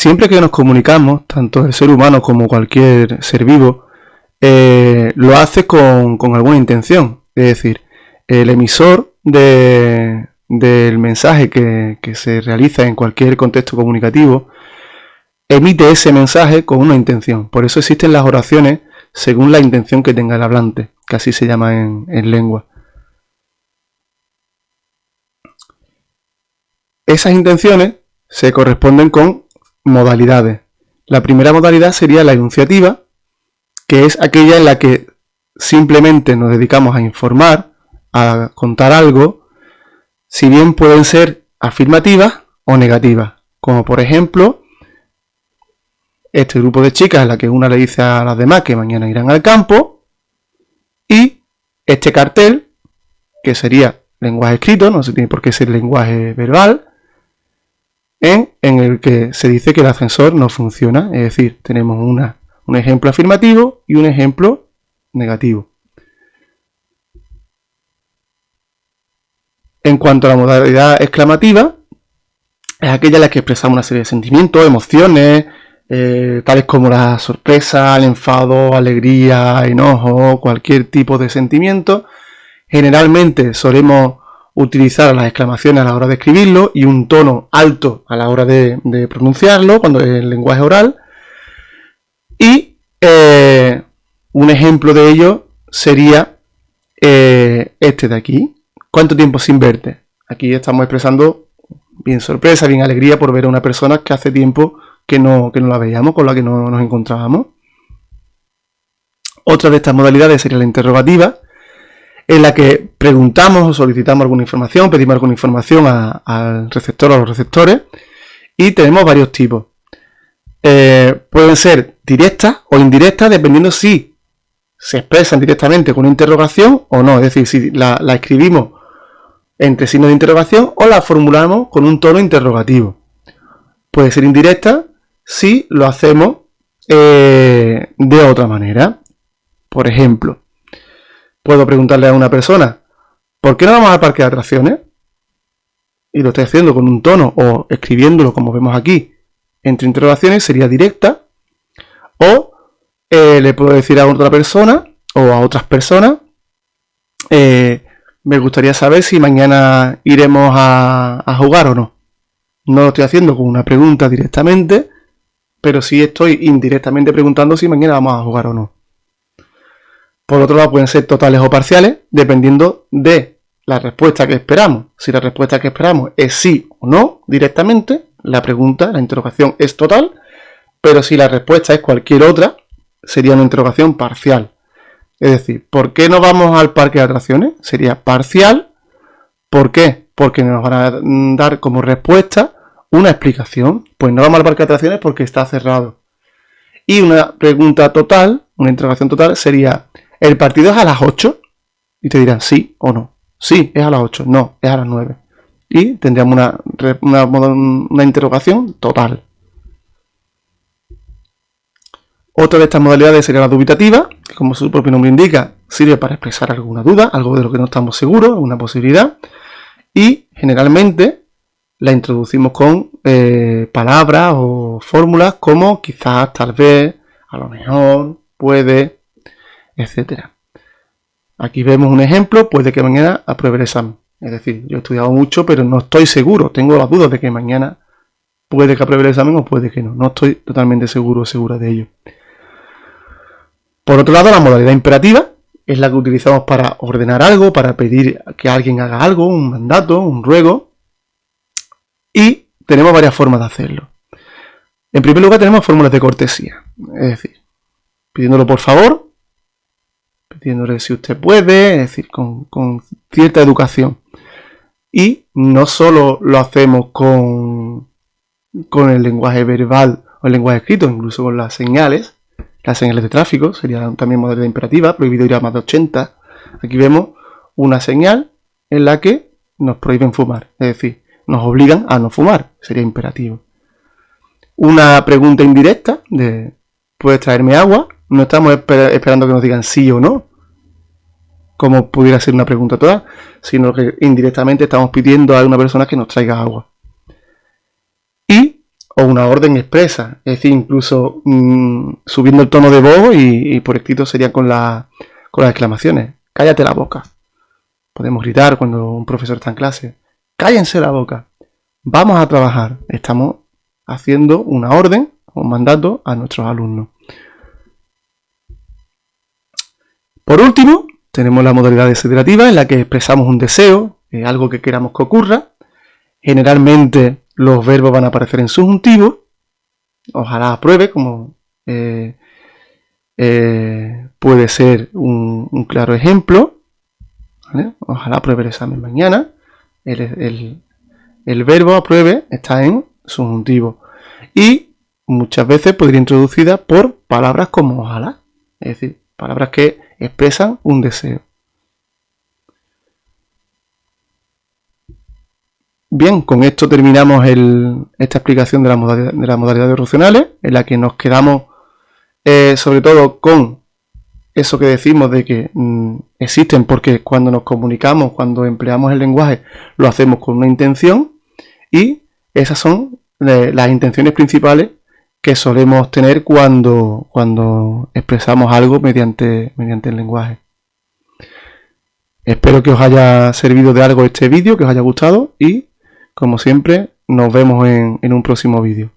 Siempre que nos comunicamos, tanto el ser humano como cualquier ser vivo, lo hace con alguna intención. Es decir, el emisor del mensaje que se realiza en cualquier contexto comunicativo emite ese mensaje con una intención. Por eso existen las oraciones según la intención que tenga el hablante, que así se llama en lengua. Esas intenciones se corresponden con modalidades. La primera modalidad sería la enunciativa, que es aquella en la que simplemente nos dedicamos a informar, a contar algo, si bien pueden ser afirmativas o negativas, como por ejemplo este grupo de chicas en la que una le dice a las demás que mañana irán al campo, y este cartel, que sería lenguaje escrito, no se tiene por qué ser lenguaje verbal, en el que se dice que el ascensor no funciona. Es decir, tenemos un ejemplo afirmativo y un ejemplo negativo. En cuanto a la modalidad exclamativa, es aquella en la que expresamos una serie de sentimientos, emociones, tales como la sorpresa, el enfado, alegría, enojo, cualquier tipo de sentimiento. Generalmente solemos utilizar las exclamaciones a la hora de escribirlo y un tono alto a la hora de pronunciarlo, cuando es el lenguaje oral. Y un ejemplo de ello sería este de aquí. ¿Cuánto tiempo sin verte? Aquí estamos expresando bien sorpresa, bien alegría por ver a una persona que hace tiempo que no la veíamos, con la que no nos encontrábamos. Otra de estas modalidades sería la interrogativa, en la que preguntamos o solicitamos alguna información, pedimos alguna información al receptor o a los receptores, y tenemos varios tipos. Pueden ser directas o indirectas, dependiendo si se expresan directamente con una interrogación o no. Es decir, si la escribimos entre signos de interrogación o la formulamos con un tono interrogativo. Puede ser indirecta si lo hacemos de otra manera. Por ejemplo, puedo preguntarle a una persona, ¿por qué no vamos al parque de atracciones? Y lo estoy haciendo con un tono o escribiéndolo como vemos aquí entre interrogaciones, sería directa. O le puedo decir a otra persona o a otras personas, me gustaría saber si mañana iremos a jugar o no. No lo estoy haciendo con una pregunta directamente, pero sí estoy indirectamente preguntando si mañana vamos a jugar o no. Por otro lado, pueden ser totales o parciales, dependiendo de la respuesta que esperamos. Si la respuesta que esperamos es sí o no directamente, la pregunta, la interrogación es total, pero si la respuesta es cualquier otra, sería una interrogación parcial. Es decir, ¿por qué no vamos al parque de atracciones? Sería parcial. ¿Por qué? Porque nos van a dar como respuesta una explicación. Pues no vamos al parque de atracciones porque está cerrado. Y una pregunta total, una interrogación total, sería, ¿el partido es a las 8? Y te dirán sí o no. Sí, es a las 8. No, es a las 9. Y tendríamos una interrogación total. Otra de estas modalidades sería la dubitativa, que como su propio nombre indica, sirve para expresar alguna duda, algo de lo que no estamos seguros, una posibilidad. Y generalmente la introducimos con palabras o fórmulas como quizás, tal vez, a lo mejor, puede, etc. Aquí vemos un ejemplo, puede que mañana apruebe el examen. Es decir, yo he estudiado mucho, pero no estoy seguro. Tengo las dudas de que mañana puede que apruebe el examen o puede que no. No estoy totalmente seguro o segura de ello. Por otro lado, la modalidad imperativa es la que utilizamos para ordenar algo, para pedir que alguien haga algo, un mandato, un ruego. Y tenemos varias formas de hacerlo. En primer lugar, tenemos fórmulas de cortesía. Es decir, pidiéndolo por favor, pidiéndole si usted puede, es decir, con cierta educación. Y no solo lo hacemos con el lenguaje verbal o el lenguaje escrito, incluso con las señales de tráfico, sería también modalidad imperativa, prohibido ir a más de 80. Aquí vemos una señal en la que nos prohíben fumar, es decir, nos obligan a no fumar, sería imperativo. Una pregunta indirecta de ¿puedes traerme agua? No estamos esperando que nos digan sí o no, como pudiera ser una pregunta total, sino que indirectamente estamos pidiendo a una persona que nos traiga agua. Y o una orden expresa, es decir, incluso subiendo el tono de voz y por escrito sería con las exclamaciones. Cállate la boca. Podemos gritar cuando un profesor está en clase. Cállense la boca. Vamos a trabajar. Estamos haciendo una orden, un mandato a nuestros alumnos. Por último, tenemos la modalidad desiderativa en la que expresamos un deseo, algo que queramos que ocurra. Generalmente los verbos van a aparecer en subjuntivo. Ojalá apruebe, como puede ser un claro ejemplo. ¿Vale? Ojalá apruebe el examen mañana. El verbo apruebe está en subjuntivo. Y muchas veces podría ir introducida por palabras como ojalá. Es decir, palabras que expresan un deseo. Bien, con esto terminamos esta explicación de las modalidades oracionales, en la que nos quedamos sobre todo con eso que decimos de que existen porque cuando nos comunicamos, cuando empleamos el lenguaje, lo hacemos con una intención, y esas son las intenciones principales que solemos tener cuando expresamos algo mediante el lenguaje. Espero que os haya servido de algo este vídeo, que os haya gustado, y como siempre nos vemos en un próximo vídeo.